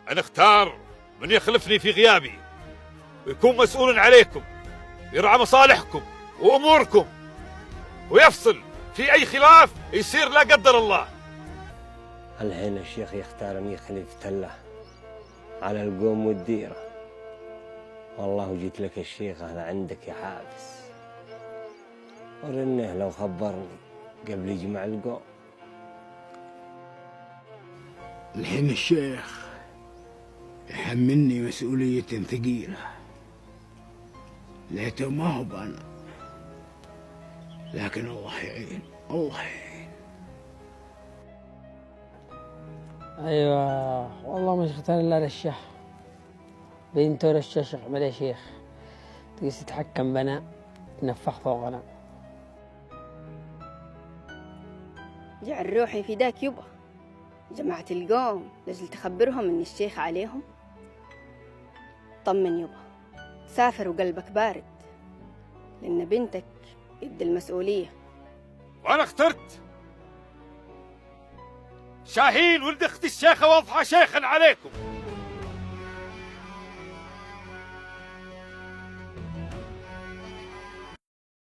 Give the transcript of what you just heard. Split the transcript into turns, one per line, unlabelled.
أنا اختار من يخلفني في غيابي ويكون مسؤول عليكم، يرعى مصالحكم وأموركم ويفصل في أي خلاف يصير لا قدر الله.
الحين الشيخ يختار أن يخلف تله على القوم والديرة. والله جيت لك الشيخ أنا عندك يا حابس، ورنه لو خبرني قبل يجمع القوم.
الحين الشيخ يحملني مسؤولية ثقيلة، ليته ما هو أنا، لكن الله يعين الله يعين.
ايوه والله مش اختار الا رشاح بنته رشاش احمد يا شيخ، تقيس يتحكم بنا نفخ فوقنا.
جعل روحي فداك يبا، جماعة القوم لجل تخبرهم ان الشيخ عليهم. طمن يبا، سافر وقلبك بارد، لان بنتك قد المسؤولية.
وأنا اخترت شاهين ولد أخت الشيخة واضحة شيخا عليكم.